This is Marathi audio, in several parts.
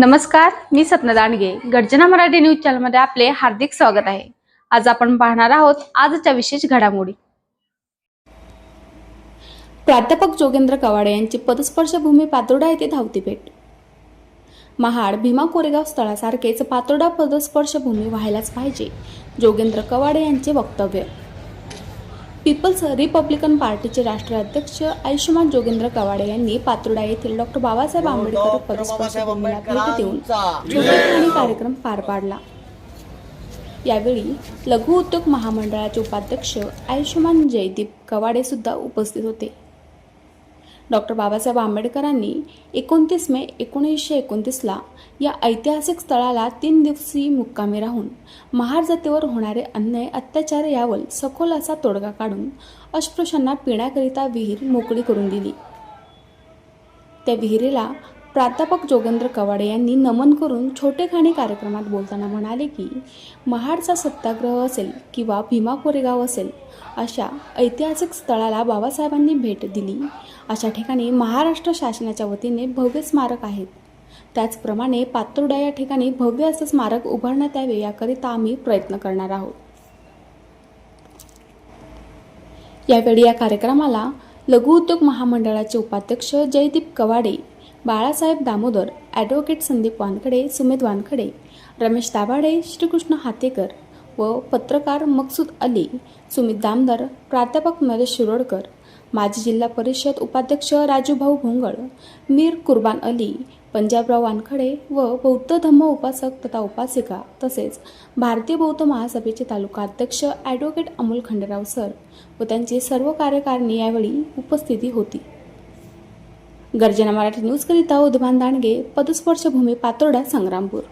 नमस्कार, मी सपना दांडगे. गर्जना मराठी न्यूज चॅनलमध्ये आपले हार्दिक स्वागत आहे. आज आपण पाहणार आहोत आजच्या विशेष घडामोडी. प्राध्यापक जोगेंद्र कवाडे यांची पदस्पर्श भूमी पातोर्डा येथे धावती भेट. महाड भीमा कोरेगाव स्थळासारखेच पातोर्डा पदस्पर्श भूमी व्हायलाच पाहिजे, जोगेंद्र कवाडे यांचे वक्तव्य. पीपल्स रिपब्लिकन पार्टीचे राष्ट्रीय अध्यक्ष आयुष्यमान जोगेंद्र कवाडे यांनी पातोर्डा येथील डॉक्टर बाबासाहेब आंबेडकर पदस्पर्श भूमीला भेट देऊन छोटेखानी कार्यक्रम पार पाडला. यावेळी लघु उद्योग महामंडळाचे उपाध्यक्ष आयुष्यमान जयदीप कवाडे सुद्धा उपस्थित होते. डॉक्टर बाबासाहेब आंबेडकरांनी 29 मे 1929ला या ऐतिहासिक स्थळाला 3 दिवसीय मुक्कामी राहून महार जातीवर होणारे अन्याय अत्याचार यावर सखोल असा तोडगा काढून अस्पृश्यांना पिण्याकरिता विहीर मोकळी करून दिली. त्या विहिरीला प्राध्यापक जोगेंद्र कवाडे यांनी नमन करून छोटेखानी कार्यक्रमात बोलताना म्हणाले की महाडचा सत्याग्रह असेल किंवा भीमा कोरेगाव असेल, अशा ऐतिहासिक स्थळाला बाबासाहेबांनी भेट दिली. अशा ठिकाणी महाराष्ट्र शासनाच्या वतीने भव्य स्मारक आहेत. त्याचप्रमाणे पातोर्डा या ठिकाणी भव्य असे स्मारक उभारण्यात यावे याकरिता आम्ही प्रयत्न करणार आहोत. यावेळी या कार्यक्रमाला लघु उद्योग महामंडळाचे उपाध्यक्ष जयदीप कवाडे, बाळासाहेब दामोदर, ॲडव्होकेट संदीप वानखडे, सुमेध वानखडे, रमेश दाभाडे, श्रीकृष्ण हातेकर व पत्रकार मकसूद अली, सुमित दामदार, प्राध्यापक नरेश शिरोडकर, माजी जिल्हा परिषद उपाध्यक्ष राजूभाऊ भोंगळ, मीर कुर्बान अली, पंजाबराव वानखडे व बौद्ध धम्म उपासक तथा उपासिका, तसेच भारतीय बौद्ध महासभेचे तालुका अध्यक्ष ॲडव्होकेट अमोल खंडेराव सर व त्यांची सर्व कार्यकारिणी यावेळी उपस्थिती होती. गर्जना मराठी न्यूजकरिता उद्भान दांडगे, पदस्पर्श भूमी पातोर्डा, संग्रामपूर.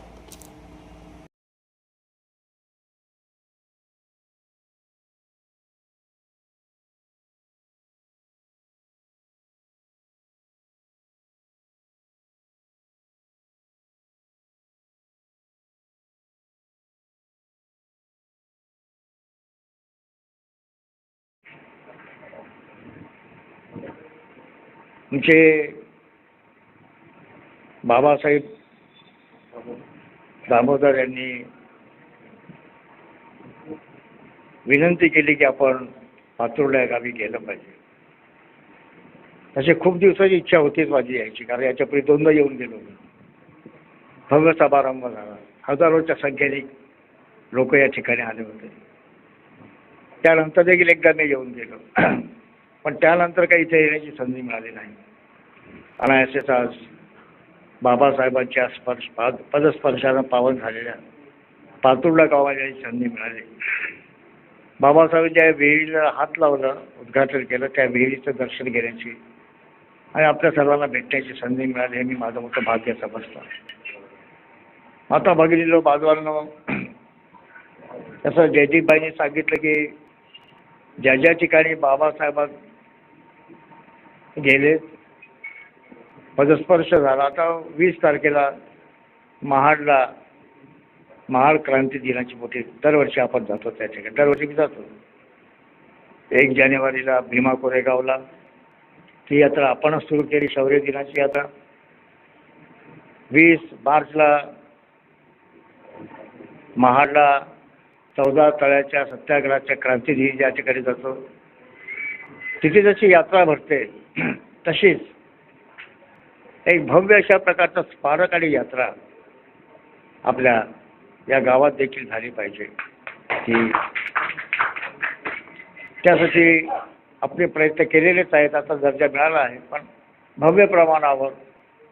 आमचे बाबासाहेब दामोदर यांनी विनंती केली की आपण पातोर्डा या गावी गेलं पाहिजे. तशी खूप दिवसाची इच्छा होतीच माझी यायची, कारण याच्यापूर्वी 2दा येऊन गेलो मी. भव्य समारंभ झाला, हजारोच्या संख्येने लोक या ठिकाणी आले होते. त्यानंतर देखील एकदा मी येऊन गेलो, पण त्यानंतर काही इथे येण्याची संधी मिळाली नाही. आणि असेच आज बाबासाहेबांच्या पदस्पर्शानं पावन झालेल्या पातोर्डा गावाला याची संधी मिळाली. बाबासाहेब ज्या विहिरीला हात लावलं, उद्घाटन केलं, त्या विहिरीचं दर्शन घेण्याची आणि आपल्या सर्वांना भेटण्याची संधी मिळाली, हे मी माझं मोठं भाग्य समजतो. आता बघितलं बाजूनं तसं जयदीपबाईंनी सांगितलं की ज्या ज्या ठिकाणी बाबासाहेब गेले, पदस्पर्श झाला. आता 20 तारखेला महाडला महाड क्रांती दिनाची मोठी दरवर्षी आपण जातो त्या ठिकाणी, दरवर्षी मी जातो. 1 जानेवारीला भीमा कोरेगावला ती यात्रा आपणच सुरू केली, शौर्य दिनाची यात्रा. 20 मार्चला महाडला 14 तळ्याच्या सत्याग्रहाच्या क्रांती दिनी ज्या ठिकाणी जातो, तिथे जशी यात्रा भरते तशीच एक भव्य अशा प्रकारचं स्मारक आणि यात्रा आपल्या या गावात देखील झाली पाहिजे. की त्यासाठी आपले प्रयत्न केलेलेच आहेत. आता दर्जा मिळाला आहे, पण भव्य प्रमाणावर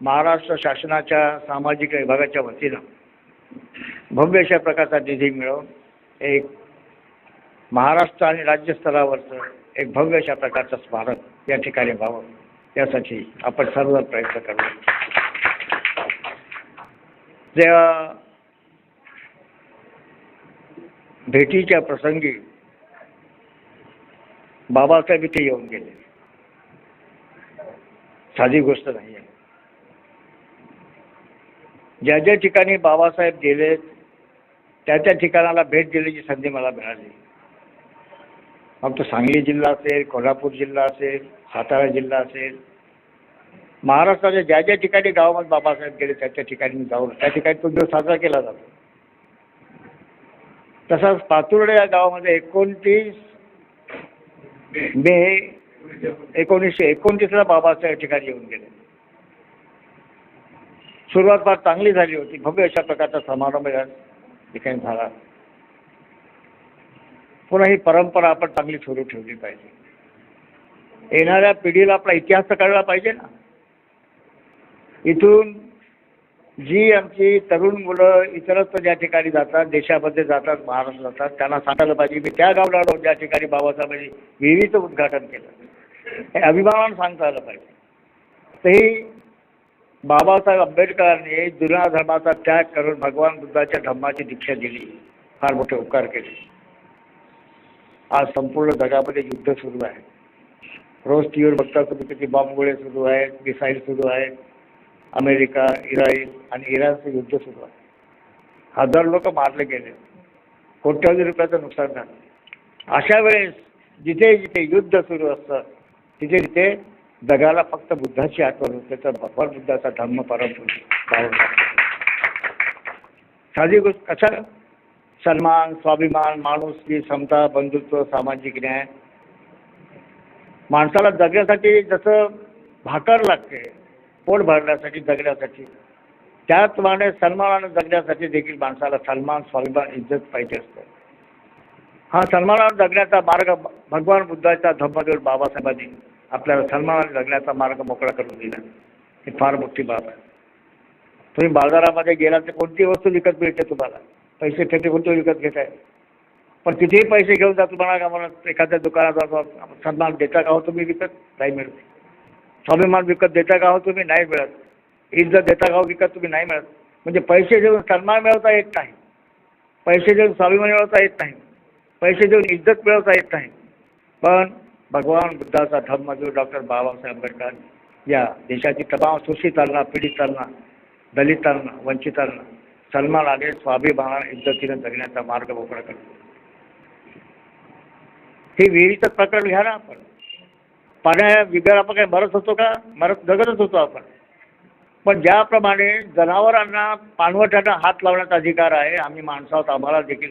महाराष्ट्र शासनाच्या सामाजिक विभागाच्या वतीनं भव्य अशा प्रकारचा निधी मिळवून एक महाराष्ट्र आणि राज्यस्तरावरचं एक भव्य अशा प्रकारचं स्मारक या ठिकाणी व्हावं, यासाठी आपण सर्व प्रयत्न करू. जेव्हा भेटीच्या प्रसंगी बाबासाहेब इथे येऊन गेले, साधी गोष्ट नाही आहे. ज्या ज्या ठिकाणी बाबासाहेब गेले त्या त्या ठिकाणाला भेट देण्याची संधी मला मिळाली. मग तो सांगली जिल्हा असेल, कोल्हापूर जिल्हा असेल, सातारा जिल्हा असेल, महाराष्ट्राच्या ज्या ज्या ठिकाणी गावामध्ये बाबासाहेब गेले त्या ठिकाणी मी जाऊन त्या ठिकाणी तो दिवस साजरा केला जातो. तसाच पातुर्डे या गावामध्ये 29 मे 1929ला बाबासाहेब या ठिकाणी येऊन गेले. सुरुवात फार चांगली झाली होती. भव्य अशा प्रकारचा समारंभ या ठिकाणी झाला. पुन्हा ही परंपरा आपण चांगली सुरू ठेवली पाहिजे. येणाऱ्या पिढीला आपला इतिहास तर कळला पाहिजे ना. इथून जी आमची तरुण मुलं इतरत्र ज्या ठिकाणी जातात, देशामध्ये जातात, महाराष्ट्रात जातात, त्यांना सांगायला पाहिजे मी त्या गावला आलो ज्या ठिकाणी बाबासाहेबांनी विहिरीचं उद्घाटन केलं. हे अभिमानानं सांगता आलं पाहिजे. तरी बाबासाहेब आंबेडकरांनी जुन्या धर्माचा त्याग करून भगवान बुद्धाच्या धम्माची दीक्षा दिली. फार मोठे उपकार केले. आज संपूर्ण जगामध्ये युद्ध सुरू आहे. रोज टीव्हीवर बघता तुम्ही किती बॉम्बगोळे सुरू आहेत, मिसाईल सुरू आहेत. अमेरिका, इस्रायल आणि इराणचं युद्ध सुरू आहे. 1000 लोक मारले गेले. कोट्यावधी रुपयाचं नुकसान झालं. अशा वेळेस जिथे जिथे युद्ध सुरू असतं तिथे तिथे जगाला फक्त बुद्धाची आठवण होते. तर भगवान बुद्धाचा धम्म परम साधी गोष्ट कशा सन्मान, स्वाभिमान, माणुसकी, समता, बंधुत्व, सामाजिक न्याय. माणसाला जगण्यासाठी जसं भाकर लागते पोट भरण्यासाठी जगण्यासाठी, त्याचप्रमाणे सन्मानानं जगण्यासाठी देखील माणसाला सन्मान, स्वाभिमान, इज्जत पाहिजे असतं. हा सन्मानानं जगण्याचा मार्ग भगवान बुद्धाच्या धम्मदेव बाबासाहेबांनी आपल्याला सन्मानाने जगण्याचा मार्ग मोकळा करून दिला. ही फार मोठी बाब आहे. तुम्ही बाजारामध्ये गेला तर कोणती वस्तू विकत मिळते तुम्हाला, पैसे ठेवते कोणती विकत घेत आहे. पण तिथेही पैसे घेऊन जा तुम्हाला का म्हणत एखाद्या दुकानात सन्मान देता का हो तुम्ही विकत नाही मिळत. स्वाभिमान विकत देता का हो तुम्ही नाही मिळत. इज्जत देता का हो विकत तुम्ही नाही मिळत. म्हणजे पैसे देऊन सन्मान मिळवता येत नाही, पैसे देऊन स्वाभिमान मिळवता येत नाही, पैसे देऊन इज्जत मिळवता येत नाही. पण भगवान बुद्धाचा धम्मदेव डॉक्टर बाबासाहेब आंबेडकर या देशाची तमाम शोषितांना, पीडितांना, दलितांना, वंचितांना सन्मानाने, स्वाभिमानाने, इज्जतीने जगण्याचा मार्ग मोकळा करतो. हे विहिरीचं प्रकरण घ्या ना. आपण पाण्या बिगर आपण काय मरत होतो का? जगतच होतो आपण. पण ज्याप्रमाणे जनावरांना, पाणवठ्यांना हात लावण्याचा अधिकार आहे, आम्ही माणसं आहोत, आम्हाला देखील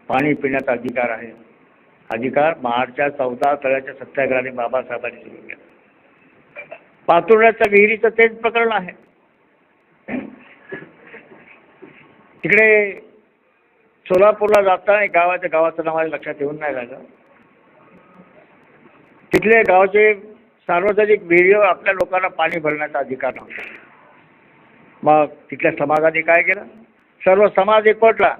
पाणी पिण्याचा अधिकार आहे. अधिकार महाडच्या 14 तळ्याच्या सत्याग्रहाने बाबासाहेबांनी सुरू केला. पातुर्ड्याच्या विहिरीचं तेच प्रकरण आहे. तिकडे सोलापूरला जाताना गावाचं नाव लक्षात येऊन नाही राहिलं. तिथले गावचे सार्वजनिक विहिरीवर आपल्या लोकांना पाणी भरण्याचा अधिकार नव्हता. मग तिथल्या समाजाने काय केलं? सर्व समाज एकवटला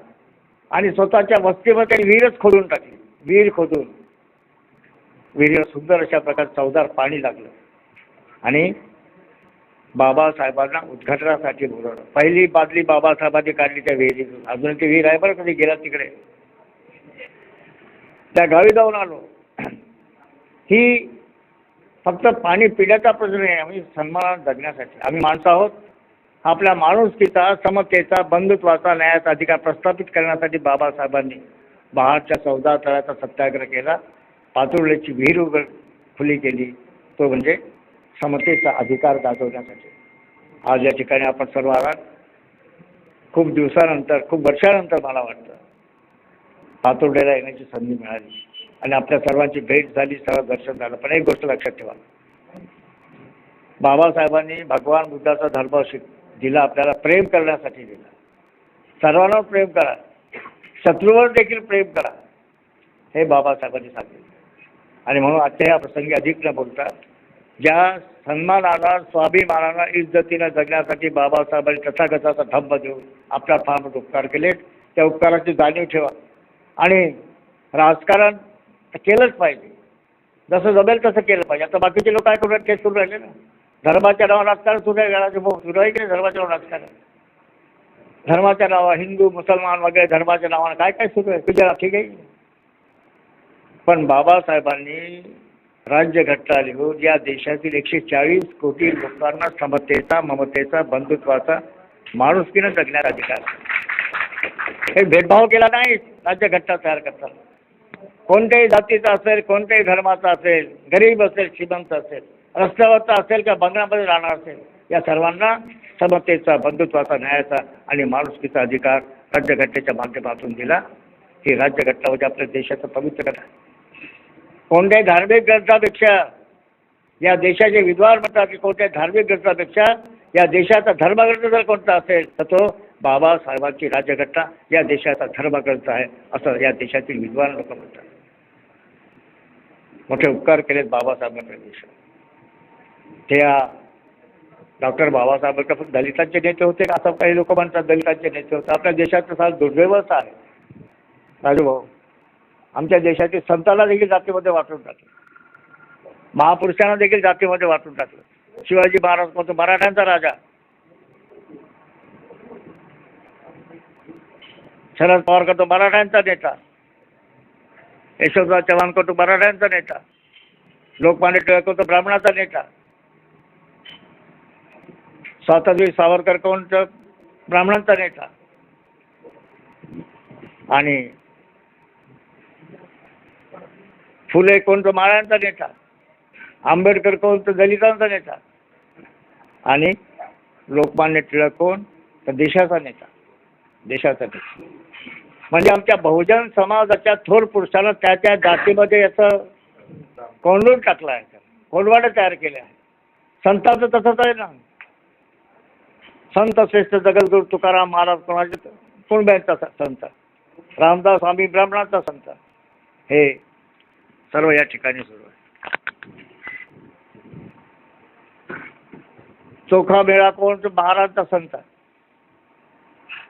आणि स्वतःच्या वस्तीमध्ये विहीरच खोदून टाकली. विहीर खोदून विहिरीला सुंदर अशा प्रकारे चवदार पाणी लागलं आणि बाबासाहेबांना उद्घाटनासाठी बोलवलं. पहिली बादली बाबासाहेबांनी काढली त्या विहिरीतून. अजून ती विहीर आहे बरं, कधी गेला तिकडे. त्या गावी जाऊन आलो. ही फक्त पाणी पिण्याचा प्रश्न नाही, आम्ही सन्मानाने जगण्यासाठी. आम्ही माणसं आहोत. आपल्या माणुसकीचा, समतेचा, बंधुत्वाचा, न्यायाचा अधिकार प्रस्थापित करण्यासाठी बाबासाहेबांनी महाडच्या 14 तळ्याचा सत्याग्रह केला. पातुर्ड्याची विहीर खुली केली. तो म्हणजे समतेचा अधिकार गाजवण्यासाठी. आज या ठिकाणी आपण सर्व आलात. खूप दिवसानंतर, खूप वर्षानंतर मला वाटतं पातुर्ड्याला येण्याची संधी मिळाली आणि आपल्या सर्वांची भेट झाली, सर्व दर्शन झालं. पण एक गोष्ट लक्षात ठेवा, बाबासाहेबांनी भगवान बुद्धाचा धर्म दिला, आपल्याला प्रेम करण्यासाठी दिला. सर्वांना प्रेम करा, शत्रूवर देखील प्रेम करा, हे बाबासाहेबांनी सांगितलं. आणि म्हणून आजच्या या प्रसंगी अधिक न बोलता ज्या सन्मानानं, स्वाभिमानानं, इज्जतीनं जगण्यासाठी बाबासाहेबांनी तथागताचा धम्म देऊन आपल्या फार मोठे उपकार केले, त्या उपकाराची जाणीव ठेवा. आणि राजकारण केलंच पाहिजे, जसं जमेल तसं केलं पाहिजे. आता बाकीचे लोक काय करू राहिले, तेच करू राहिले ना. धर्माच्या नावावर राजकारण सुरू आहे, सुरू आहे की नाही? धर्माच्या नावावर राजकारण, धर्माच्या नावावर हिंदू, मुसलमान वगैरे धर्माच्या नावानं काय काय सुरू आहे तुझ्या, ठीक आहे. पण बाबासाहेबांनी राज्यघटना लिहून या देशातील 140 कोटी लोकांना समतेचा, ममतेचा, बंधुत्वाचा, माणुसकीनं जगण्याचा अधिकार. हे भेदभाव केला नाही राज्यघटना तयार करताना. कोणत्याही जातीचा असेल, कोणत्याही धर्माचा असेल, गरीब असेल, श्रीमंत असेल, रस्त्यावरचा असेल किंवा बंगल्यामध्ये राहणार असेल, या सर्वांना समतेचा, बंधुत्वाचा, न्यायाचा आणि माणुसकीचा अधिकार राज्यघटनेच्या माध्यमातून दिला. ही राज्यघटना म्हणजे आपल्या देशाचं पवित्र घटना. कोणत्याही धार्मिक ग्रंथापेक्षा, या देशाचे विद्वान म्हणतात की कोणत्याही धार्मिक ग्रंथापेक्षा या देशाचा धर्मग्रंथ जर कोणता असेल तर तो बाबासाहेबांची राज्यघटना या देशाचा धर्मग्रंथ आहे, असं या देशातील विद्वान लोक म्हणतात. मोठे उपकार केलेत बाबासाहेबांच्या देशात. त्या डॉक्टर बाबासाहेब फक्त दलितांचे नेते होते असं काही लोक म्हणतात. दलितांचे नेते होते. आपल्या देशाचं फार दुर्दैवच आहे राजूभाऊ, आमच्या देशातील संतांना देखील जातीमध्ये वाटून टाकलं, महापुरुषांना देखील जातीमध्ये वाटून टाकलं. शिवाजी महाराज कोणतो मराठ्यांचा राजा, शरद पवार करतो मराठ्यांचा नेता, यशवंतराव चव्हाण करतो मराठ्यांचा नेता, लोकमान्य टिळक करतो ब्राह्मणाचा नेता, स्वातंत्र्यवीर सावरकर कोणतं ब्राह्मणांचा नेता, आणि फुले कोणतं माळ्यांचा नेता, आंबेडकर कोणतं दलितांचा नेता, आणि लोकमान्य टिळक कोण तर देशाचा नेता, देशाचा नेता. म्हणजे आमच्या बहुजन समाजाच्या थोर पुरुषांना त्या त्या जातीमध्ये याचं कोंडून टाकलं आहे, कोंडवाडं तयार केले आहे. संतांचं तसंच आहे ना. संत श्रेष्ठ जगद्गुरू तुकाराम महाराज कोणाचे कुणब्यांचा संत, रामदास स्वामी ब्राह्मणाचा संत, हे सर्व या ठिकाणी सुरू आहे. चोखा मेळा कोण तर महाराजचा संत.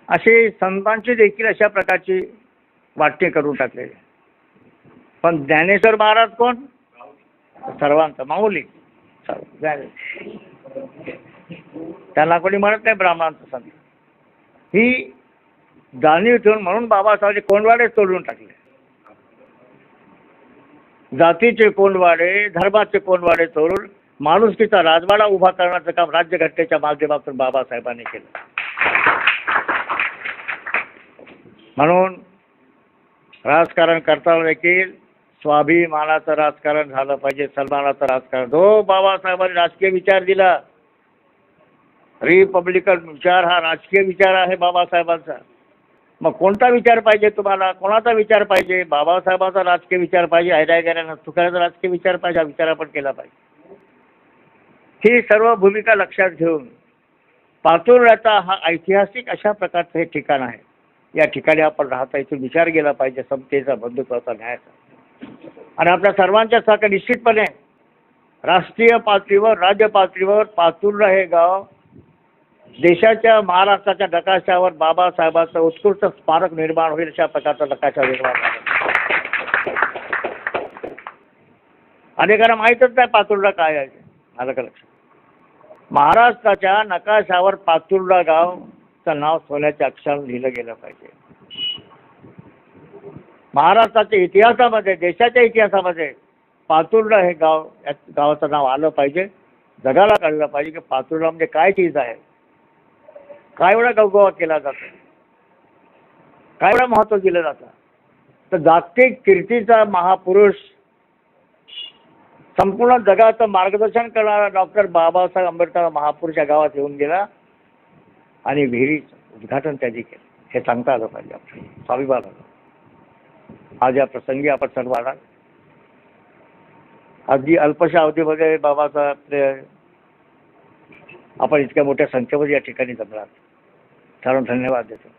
असे संतांची देखील अशा प्रकारची वाटणी करून टाकलेली. पण ज्ञानेश्वर महाराज कोण, सर्वांचा माऊली, त्यांना कोणी म्हणत नाही ब्राह्मणांचा संत. ही जाणीव ठेवून म्हणून बाबासाहेबांचे कोंडवाडे तोडून टाकले. जातीचे कोंडवाडे, धर्माचे कोंडवाडे तोडून माणुसकीचा राजवाडा उभा करण्याचं काम राज्यघटनेच्या माध्यमातून बाबासाहेबांनी केलं. म्हणून राजकारण करताना देखील स्वाभिमानाचं राजकारण झालं पाहिजे, सन्मानाचं राजकारण. जो बाबासाहेबांनी राजकीय विचार दिला, रिपब्लिकन विचार हा राजकीय विचार आहे बाबासाहेबांचा. मग कोणता विचार पाहिजे तुम्हाला, कोणाचा विचार पाहिजे? बाबासाहेबांचा राजकीय विचार पाहिजे, हैदराबाद तुकाराचा राजकीय विचार पाहिजे, हा विचार आपण केला पाहिजे. ही सर्व भूमिका लक्षात घेऊन पातुर्याचा हा ऐतिहासिक अशा प्रकारचं हे ठिकाण आहे. या ठिकाणी आपण राहता, इथून विचार केला पाहिजे समतेचा, बंधुत्वाचा, न्यायाचा. आणि आपल्या सर्वांच्या सारखं निश्चितपणे राष्ट्रीय पातळीवर, राज्य पातळीवर पातुर्ला हे गाव देशाच्या, महाराष्ट्राच्या नकाशावर बाबासाहेबांचं उत्कृष्ट स्मारक निर्माण होईल अशा प्रकारचा नकाशा निर्माण झाला. अनेकांना माहीतच नाही पातुर्ला काय आहे. आलं का लक्षात? महाराष्ट्राच्या नकाशावर पातुर्ला गावचं नाव सोन्याच्या अक्षराने लिहिलं गेलं पाहिजे. महाराष्ट्राच्या इतिहासामध्ये, देशाच्या इतिहासामध्ये पातुर्ला हे गाव, या गावाचं नाव आलं पाहिजे. जगाला कळलं पाहिजे की पातुर्ला म्हणजे काय चीज आहे, काय एवढा गवगवा केला जातो, काय एवढं महत्त्व दिलं जातं. तर जागतिक कीर्तीचा महापुरुष, संपूर्ण जगाचं मार्गदर्शन करणारा डॉक्टर बाबासाहेब आंबेडकर महापुरुष या गावात येऊन गेला आणि विहिरीचं उद्घाटन त्यांनी केलं. हे सांगता आलं पाहिजे, आपलं स्वाभिमान आलं. आज या प्रसंगी आपण सर्व आला. अगदी अल्पशा अवधीमध्ये बाबासाहेब आपण इतक्या मोठ्या संख्येमध्ये या ठिकाणी जमलात. सर्व धन्यवाद देतो.